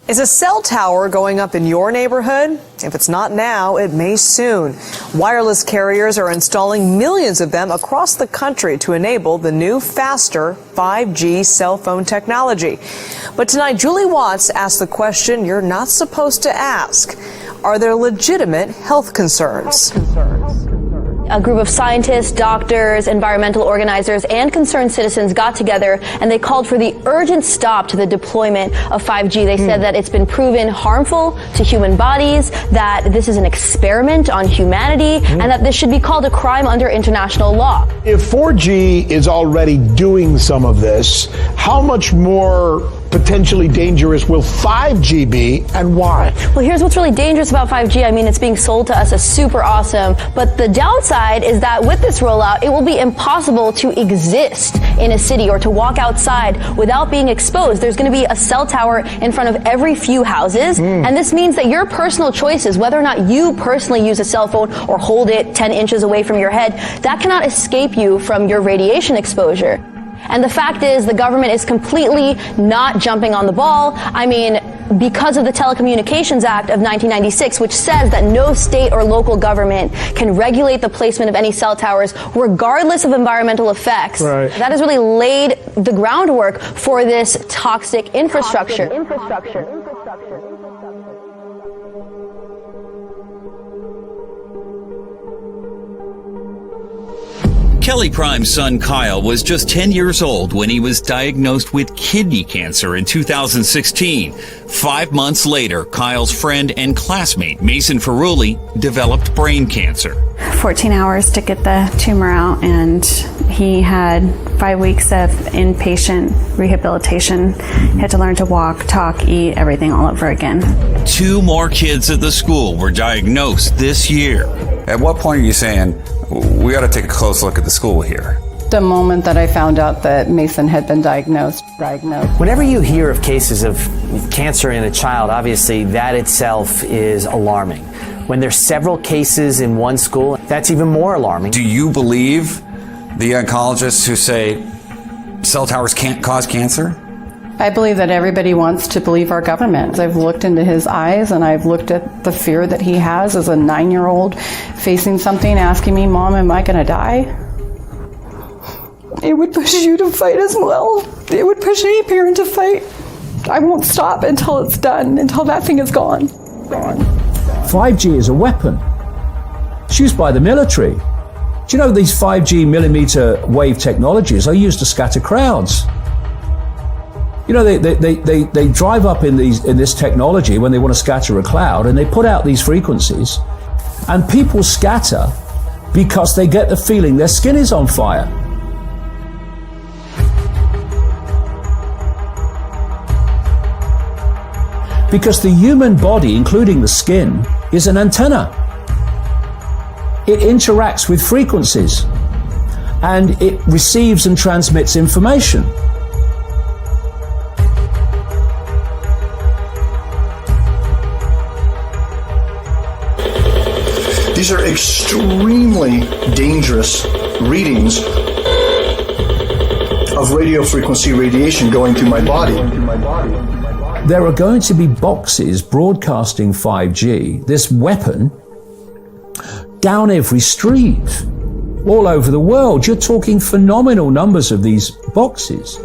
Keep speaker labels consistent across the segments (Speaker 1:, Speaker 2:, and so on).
Speaker 1: Is a cell tower going up in your neighborhood? If it's not now, it may soon. Wireless carriers are installing millions of them across the country to enable the new, faster 5G cell phone technology. But tonight, Julie Watts asked the question you're not supposed to ask. Are there legitimate health concerns?
Speaker 2: A group of scientists, doctors, environmental organizers, and concerned citizens got together and they called for the urgent stop to the deployment of 5G. They said that it's been proven harmful to human bodies, that this is an experiment on humanity, and that this should be called a crime under international law.
Speaker 3: If 4G is already doing some of this, how much more potentially dangerous will 5G be, and why?
Speaker 2: Well, here's what's really dangerous about 5G. I mean, it's being sold to us as super awesome, but the downside is that with this rollout, it will be impossible to exist in a city or to walk outside without being exposed. There's going to be a cell tower in front of every few houses, and this means that your personal choices, whether or not you personally use a cell phone or hold it 10 inches away from your head, that cannot escape you from your radiation exposure. And the fact is, the government is completely not jumping on the ball. I mean, because of the Telecommunications Act of 1996, which says that no state or local government can regulate the placement of any cell towers, regardless of environmental effects.
Speaker 3: Right.
Speaker 2: That has really laid the groundwork for this toxic infrastructure.
Speaker 4: Kelly Prime's son Kyle was just 10 years old when he was diagnosed with kidney cancer in 2016. 5 months later, Kyle's friend and classmate Mason Ferrulli developed brain cancer.
Speaker 5: 14 hours to get the tumor out, and he had 5 weeks of inpatient rehabilitation. He had to learn to walk, talk, eat, everything all over again.
Speaker 4: 2 more kids at the school were diagnosed this year.
Speaker 6: At what point are you saying, we got to take a close look at the school here?
Speaker 7: The moment that I found out that Mason had been diagnosed.
Speaker 8: Whenever you hear of cases of cancer in a child, obviously that itself is alarming. When there's several cases in one school, that's even more alarming.
Speaker 6: Do you believe the oncologists who say cell towers can't cause cancer?
Speaker 7: I believe that everybody wants to believe our government. I've looked into his eyes and I've looked at the fear that he has as a 9-year-old facing something, asking me, Mom, am I going to die? It would push you to fight as well. It would push any parent to fight. I won't stop until it's done, until that thing is gone.
Speaker 9: 5G is a weapon. It's used by the military. Do you know these 5G millimeter wave technologies are used to scatter crowds? You know, they drive up in this technology when they want to scatter a cloud, and they put out these frequencies, and people scatter because they get the feeling their skin is on fire. Because the human body, including the skin, is an antenna. It interacts with frequencies, and it receives and transmits information.
Speaker 10: These are extremely dangerous readings of radio frequency radiation going through my body.
Speaker 9: There are going to be boxes broadcasting 5G, this weapon, down every street, all over the world. You're talking phenomenal numbers of these boxes.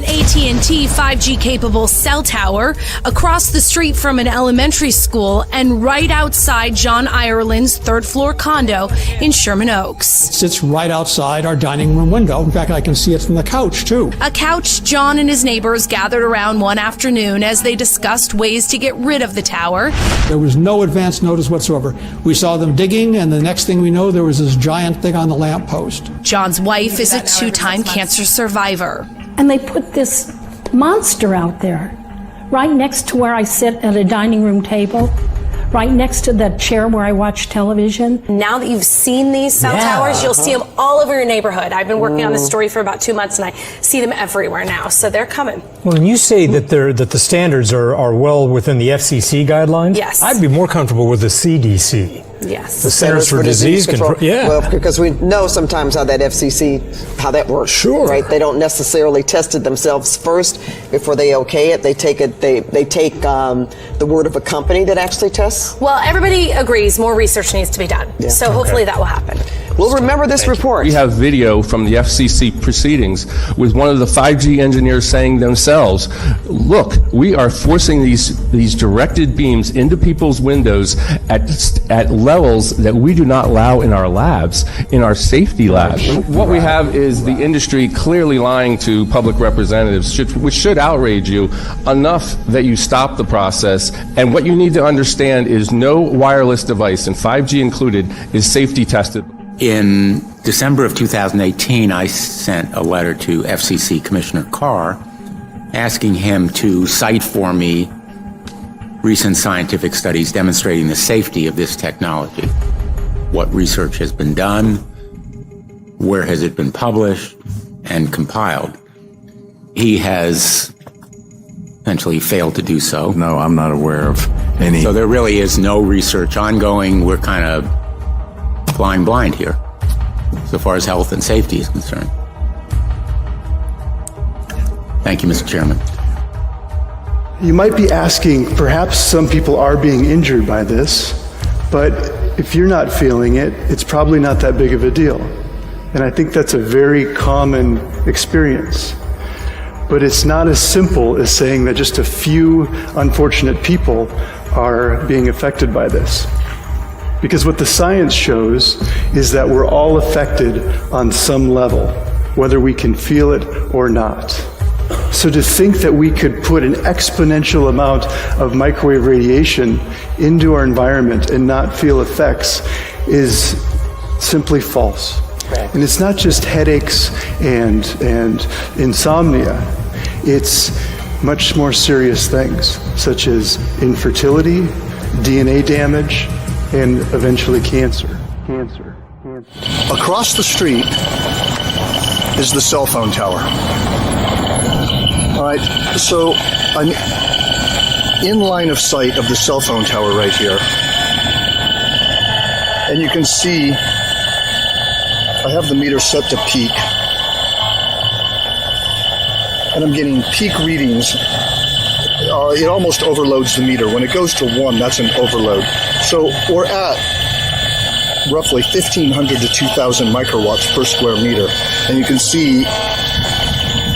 Speaker 11: AT&T 5G-capable cell tower across the street from an elementary school and right outside John Ireland's third-floor condo in Sherman Oaks.
Speaker 12: It sits right outside our dining room window. In fact, I can see it from the couch, too.
Speaker 11: A couch John and his neighbors gathered around one afternoon as they discussed ways to get rid of the tower.
Speaker 12: There was no advance notice whatsoever. We saw them digging, and the next thing we know, there was this giant thing on the lamppost.
Speaker 11: John's wife is a 2-time cancer survivor.
Speaker 13: And they put this monster out there, right next to where I sit at a dining room table, right next to the chair where I watch television.
Speaker 14: Now that you've seen these cell towers, you'll see them all over your neighborhood. I've been working on this story for about 2 months, and I see them everywhere now. So they're coming.
Speaker 15: Well, when you say that the standards are well within the FCC guidelines,
Speaker 14: yes,
Speaker 15: I'd be more comfortable with the CDC.
Speaker 14: Yes.
Speaker 15: The Centers for Disease Control. Yeah.
Speaker 16: Well, because we know sometimes how that FCC, how that works.
Speaker 3: Sure.
Speaker 16: Right? They don't necessarily test it themselves first before they okay it. They take the word of a company that actually tests.
Speaker 14: Well, everybody agrees more research needs to be done.
Speaker 16: Yeah.
Speaker 14: So hopefully that will happen.
Speaker 16: We'll remember this report.
Speaker 17: We have video from the FCC proceedings with one of the 5G engineers saying themselves, look, we are forcing these directed beams into people's windows at levels that we do not allow in our labs, in our safety labs. What we have is the industry clearly lying to public representatives, which should outrage you enough that you stop the process. And what you need to understand is no wireless device, and 5G included, is safety tested.
Speaker 18: In December of 2018, I sent a letter to FCC Commissioner Carr asking him to cite for me recent scientific studies demonstrating the safety of this technology. What research has been done, where has it been published and compiled. He has essentially failed to do so.
Speaker 19: No, I'm not aware of any.
Speaker 18: So there really is no research ongoing. We're kind of flying blind here, so far as health and safety is concerned. Thank you, Mr. Chairman.
Speaker 20: You might be asking, perhaps some people are being injured by this, but if you're not feeling it, it's probably not that big of a deal. And I think that's a very common experience. But it's not as simple as saying that just a few unfortunate people are being affected by this. Because what the science shows is that we're all affected on some level, whether we can feel it or not. So to think that we could put an exponential amount of microwave radiation into our environment and not feel effects is simply false. And it's not just headaches and insomnia. It's much more serious things, such as infertility, DNA damage, and eventually cancer.
Speaker 10: Across the street is the cell phone tower. All right, so I'm in line of sight of the cell phone tower right here. And you can see I have the meter set to peak. And I'm getting peak readings. It almost overloads the meter. When it goes to 1, that's an overload. So we're at roughly 1,500 to 2,000 microwatts per square meter. And you can see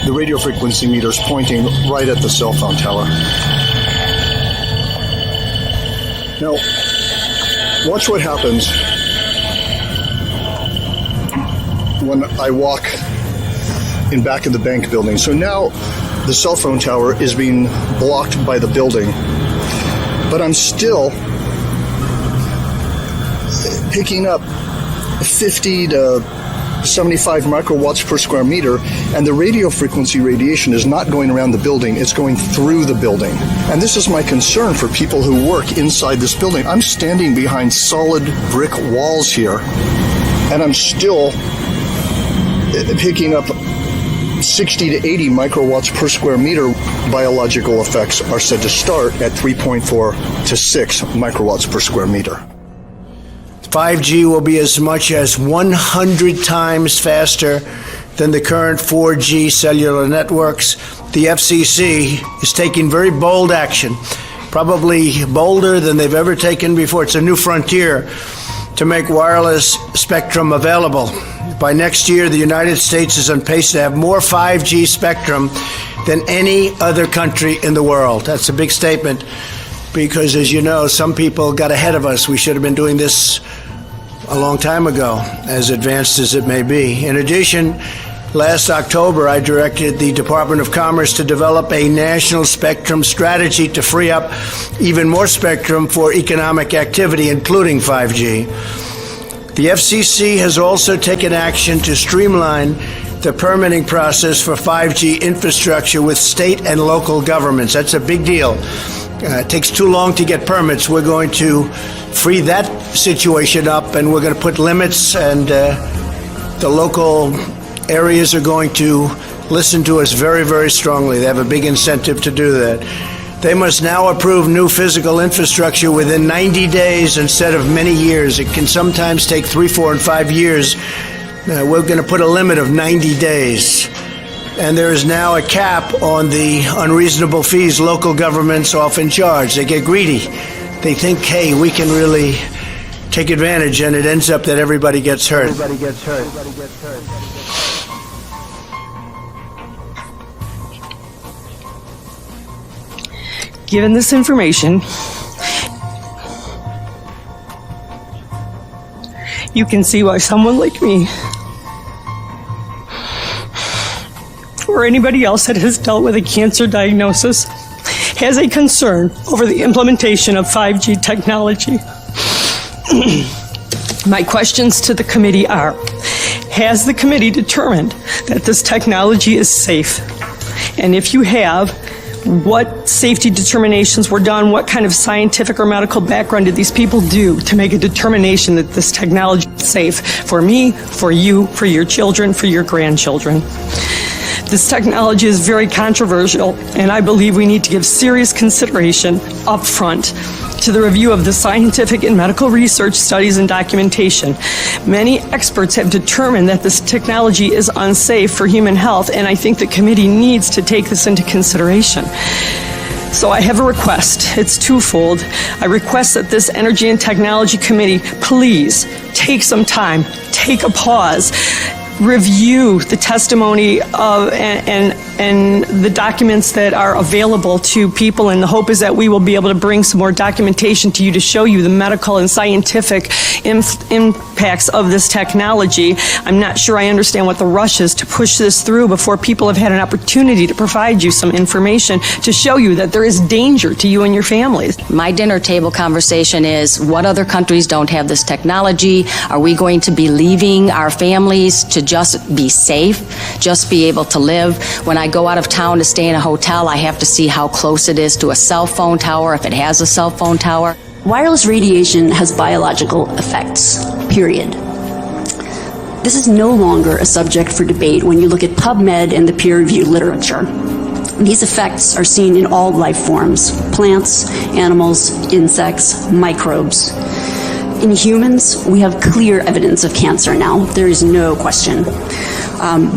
Speaker 10: the radio frequency meters pointing right at the cell phone tower. Now, watch what happens when I walk in back of the bank building. So now the cell phone tower is being blocked by the building, but I'm still picking up 50 to 75 microwatts per square meter, and the radio frequency radiation is not going around the building, it's going through the building. And this is my concern for people who work inside this building. I'm standing behind solid brick walls here, and I'm still picking up 60 to 80 microwatts per square meter. Biological effects are said to start at 3.4 to 6 microwatts per square meter.
Speaker 21: 5G will be as much as 100 times faster than the current 4G cellular networks. The FCC is taking very bold action, probably bolder than they've ever taken before. It's a new frontier to make wireless spectrum available. By next year, the United States is on pace to have more 5G spectrum than any other country in the world. That's a big statement because, as you know, some people got ahead of us. We should have been doing this a long time ago, as advanced as it may be. In addition, last October, I directed the Department of Commerce to develop a national spectrum strategy to free up even more spectrum for economic activity, including 5G. The FCC has also taken action to streamline the permitting process for 5G infrastructure with state and local governments. That's a big deal. it takes too long to get permits. We're going to free that situation up, and we're going to put limits, and the local areas are going to listen to us very, very strongly. They have a big incentive to do that. They must now approve new physical infrastructure within 90 days instead of many years. It can sometimes take 3, 4, and 5 years. We're going to put a limit of 90 days. And there is now a cap on the unreasonable fees local governments often charge. They get greedy. They think, hey, we can really take advantage, and it ends up that everybody gets hurt.
Speaker 1: Given this information, you can see why someone like me, or anybody else that has dealt with a cancer diagnosis, has a concern over the implementation of 5G technology. My questions to the committee are, has the committee determined that this technology is safe? And if you have, what safety determinations were done? What kind of scientific or medical background did these people do to make a determination that this technology is safe for me, for you, for your children, for your grandchildren? This technology is very controversial, and I believe we need to give serious consideration up front to the review of the scientific and medical research, studies, and documentation. Many experts have determined that this technology is unsafe for human health, and I think the committee needs to take this into consideration. So I have a request. It's twofold. I request that this Energy and Technology Committee please take some time, take a pause, review the testimony of and the documents that are available to people, and the hope is that we will be able to bring some more documentation to you to show you the medical and scientific impacts of this technology. I'm not sure I understand what the rush is to push this through before people have had an opportunity to provide you some information to show you that there is danger to you and your families.
Speaker 22: My dinner table conversation is, what other countries don't have this technology? Are we going to be leaving our families to just be safe, just be able to live? When I go out of town to stay in a hotel, I have to see how close it is to a cell phone tower, if it has a cell phone tower.
Speaker 23: Wireless radiation has biological effects, period. This is no longer a subject for debate when you look at PubMed and the peer-reviewed literature. These effects are seen in all life forms: plants, animals, insects, microbes. In humans, we have clear evidence of cancer now. There is no question.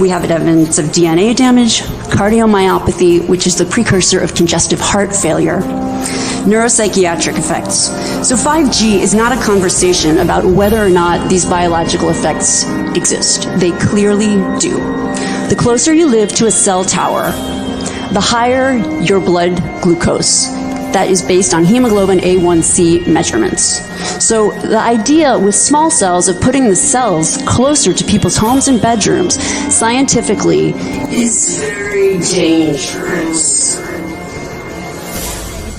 Speaker 23: We have evidence of DNA damage, cardiomyopathy, which is the precursor of congestive heart failure, neuropsychiatric effects. So 5G is not a conversation about whether or not these biological effects exist. They clearly do. The closer you live to a cell tower, the higher your blood glucose. That is based on hemoglobin A1C measurements. So the idea with small cells of putting the cells closer to people's homes and bedrooms scientifically is very dangerous.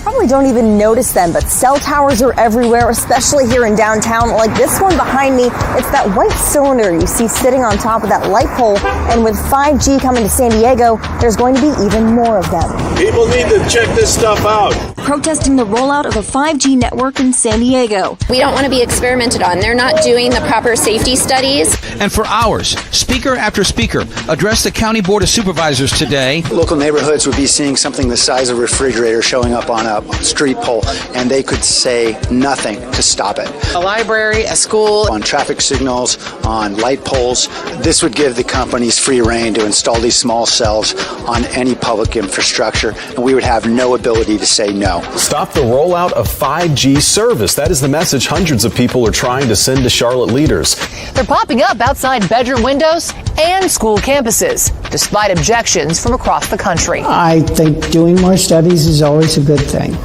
Speaker 2: Probably don't even notice them, but cell towers are everywhere, especially here in downtown. Like this one behind me, it's that white cylinder you see sitting on top of that light pole. And with 5G coming to San Diego, there's going to be even more of them.
Speaker 24: People need to check this stuff out.
Speaker 2: Protesting the rollout of a 5G network in San Diego.
Speaker 25: We don't want to be experimented on. They're not doing the proper safety studies.
Speaker 26: And for hours, speaker after speaker addressed the County Board of Supervisors today.
Speaker 27: Local neighborhoods would be seeing something the size of a refrigerator showing up on a street pole, and they could say nothing to stop it.
Speaker 28: A library, a school.
Speaker 27: On traffic signals, on light poles. This would give the companies free rein to install these small cells on any public infrastructure, and we would have no ability to say no.
Speaker 29: Stop the rollout of 5G service. That is the message hundreds of people are trying to send to Charlotte leaders.
Speaker 30: They're popping up outside bedroom windows and school campuses, despite objections from across the country.
Speaker 31: I think doing more studies is always a good thing.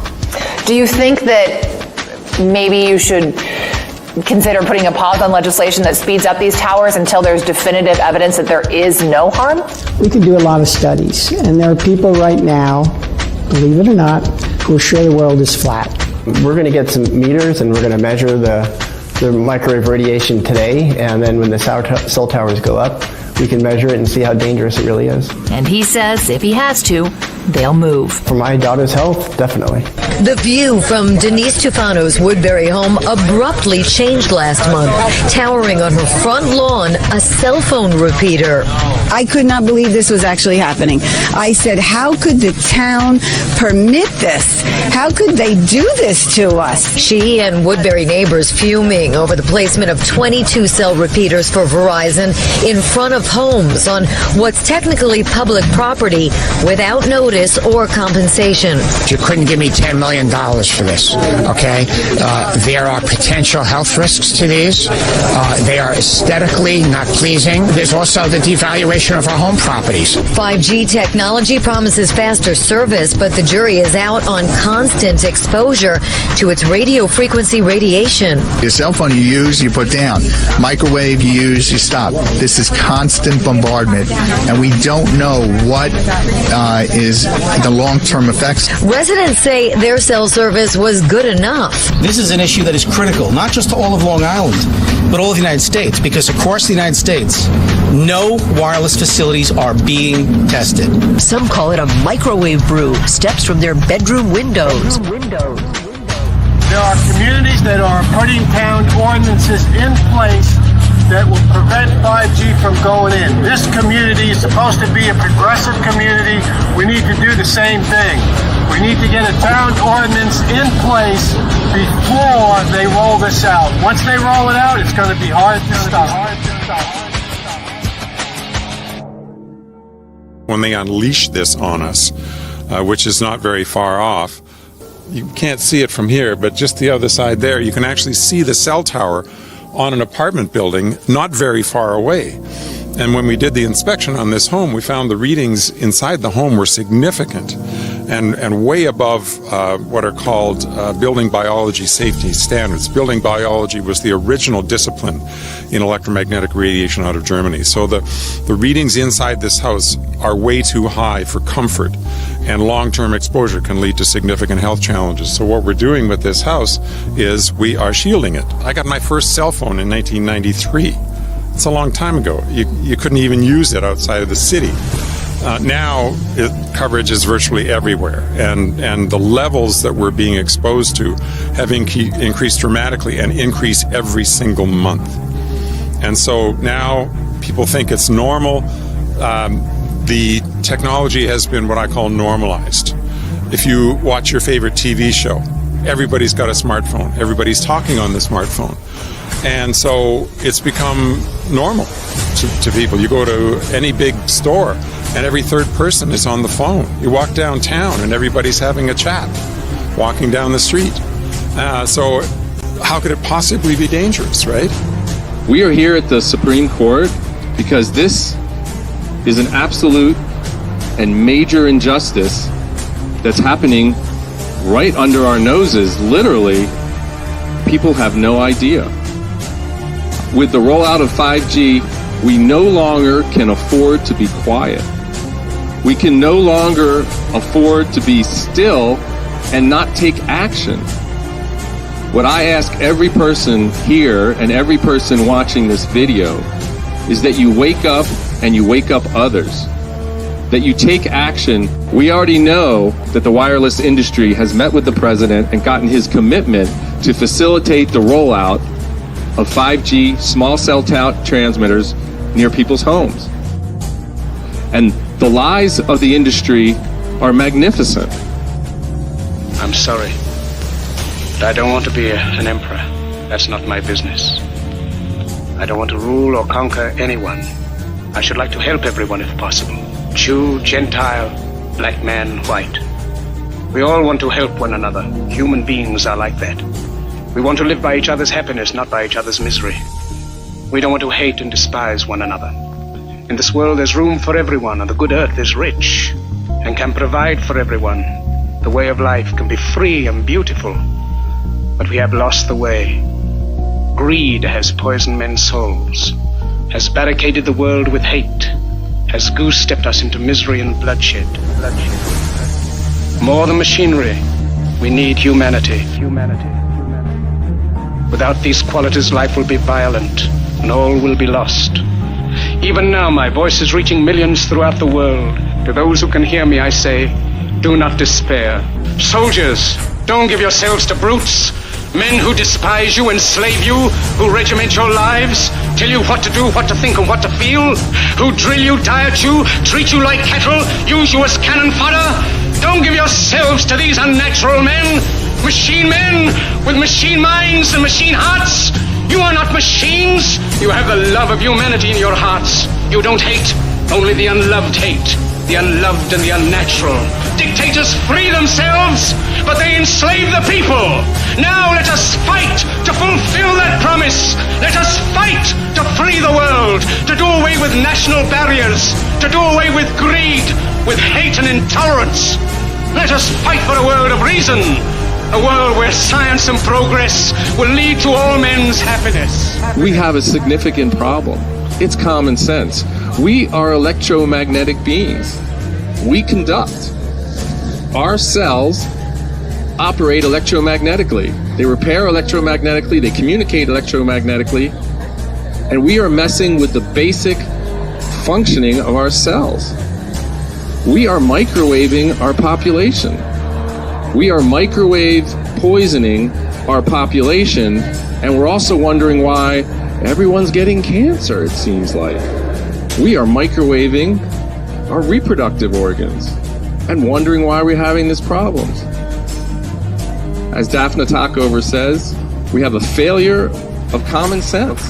Speaker 30: Do you think that maybe you should consider putting a pause on legislation that speeds up these towers until there's definitive evidence that there is no harm?
Speaker 31: We can do a lot of studies, and there are people right now, believe it or not, who are sure the world is flat.
Speaker 32: We're going to get some meters, and we're going to measure the microwave radiation today, and then when the cell towers go up, we can measure it and see how dangerous it really is.
Speaker 30: And he says if he has to, they'll move.
Speaker 32: For my daughter's health, definitely.
Speaker 3: The view from Denise Tufano's Woodbury home abruptly changed last month. Towering on her front lawn, a cell phone repeater.
Speaker 4: I could not believe this was actually happening. I said, how could the town permit this? How could they do this to us?
Speaker 3: She and Woodbury neighbors fuming over the placement of 22 cell repeaters for Verizon in front of homes on what's technically public property without notice or compensation.
Speaker 5: You couldn't give me $10 million for this, okay? There are potential health risks to these. They are aesthetically not pleasing. There's also the devaluation of our home properties.
Speaker 3: 5G technology promises faster service, but the jury is out on constant exposure to its radio frequency radiation.
Speaker 6: Your cell phone you use, you put down. Microwave you use, you stop. This is constant bombardment, and we don't know what is the long-term effects.
Speaker 3: Residents say their cell service was good enough.
Speaker 7: This is an issue that is critical, not just to all of Long Island, but all of the United States, because across the United States, no wireless facilities are being tested.
Speaker 3: Some call it a microwave brew, steps from their bedroom windows.
Speaker 24: There are communities that are putting town ordinances in place that will prevent 5G from going in. This community is supposed to be a progressive community. We need to do the same thing. We need to get a town ordinance in place before they roll this out. Once they roll it out, it's going to be hard to stop.
Speaker 8: When they unleash this on us, which is not very far off, you can't see it from here, but just the other side there, you can actually see the cell tower on an apartment building not very far away. And when we did the inspection on this home, we found the readings inside the home were significant and way above what are called building biology safety standards. Building biology was the original discipline in electromagnetic radiation out of Germany. So the readings inside this house are way too high for comfort, and long-term exposure can lead to significant health challenges. So what we're doing with this house is we are shielding it. I got my first cell phone in 1993. It's a long time ago. You couldn't even use it outside of the city. Now, coverage is virtually everywhere, and the levels that we're being exposed to have increased dramatically and increase every single month. And so now people think it's normal. The technology has been what I call normalized. If you watch your favorite TV show, everybody's got a smartphone. Everybody's talking on the smartphone. And so it's become normal to people. You go to any big store and every third person is on the phone. You walk downtown and everybody's having a chat, walking down the street. So how could it possibly be dangerous, right?
Speaker 17: We are here at the Supreme Court because this is an absolute and major injustice that's happening right under our noses. Literally, people have no idea. With the rollout of 5G, we no longer can afford to be quiet. We can no longer afford to be still and not take action. What I ask every person here and every person watching this video is that you wake up and you wake up others. That you take action. We already know that the wireless industry has met with the president and gotten his commitment to facilitate the rollout of 5G small cell transmitters near people's homes. And the lies of the industry are magnificent.
Speaker 9: I'm sorry, but I don't want to be an emperor. That's not my business. I don't want to rule or conquer anyone. I should like to help everyone if possible. Jew, Gentile, black man, white. We all want to help one another. Human beings are like that. We want to live by each other's happiness, not by each other's misery. We don't want to hate and despise one another. In this world, there's room for everyone, and the good earth is rich and can provide for everyone. The way of life can be free and beautiful, but we have lost the way. Greed has poisoned men's souls, has barricaded the world with hate, has goose-stepped us into misery and bloodshed. More than machinery, we need humanity. Without these qualities, life will be violent, and all will be lost. Even now, my voice is reaching millions throughout the world. To those who can hear me, I say, do not despair. Soldiers, Don't give yourselves to brutes, men who despise you, enslave you, who regiment your lives, tell you what to do, what to think, and what to feel, who drill you, diet you, treat you like cattle, use you as cannon fodder. Don't give yourselves to these unnatural men with machine minds and machine hearts. You are not machines. You have the love of humanity in your hearts. You don't hate, only the unloved hate. The unloved and the unnatural. Dictators free themselves, but they enslave the people. Now let us fight to fulfill that promise. Let us fight to free the world, to do away with national barriers, to do away with greed, with hate and intolerance. Let us fight for a world of reason, a world where science and progress will lead to all men's happiness.
Speaker 17: We have a significant problem. It's common sense. We are electromagnetic beings. We conduct. Our cells operate electromagnetically. They repair electromagnetically, they communicate electromagnetically, and we are messing with the basic functioning of our cells. We are microwaving our population. We are microwave poisoning our population, and we're also wondering why everyone's getting cancer, it seems like. We are microwaving our reproductive organs and wondering why we're having these problems. As Daphne Talkover says, we have a failure of common sense.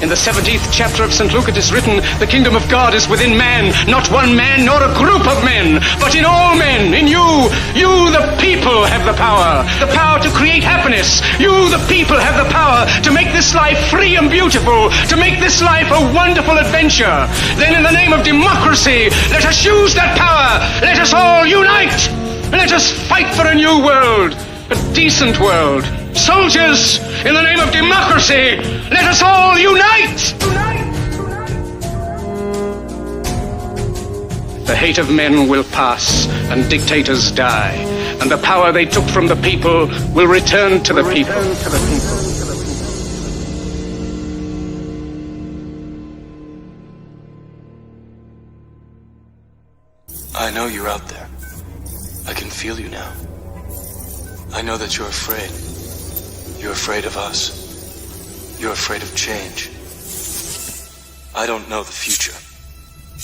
Speaker 9: In the 17th chapter of St. Luke it is written, the kingdom of God is within man, not one man nor a group of men, but in all men, in you. You, the people, have the power to create happiness. You, the people, have the power to make this life free and beautiful, to make this life a wonderful adventure. Then in the name of democracy, let us use that power. Let us all unite. Let us fight for a new world, a decent world. Soldiers, in the name of democracy, let us all unite! The hate of men will pass, and dictators die, and the power they took from the people will return to the people.
Speaker 1: I know you're out there. I can feel you now. I know that you're afraid. You're afraid of us. You're afraid of change. I don't know the future.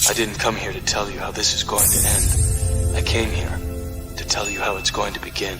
Speaker 1: I didn't come here to tell you how this is going to end. I came here to tell you how it's going to begin.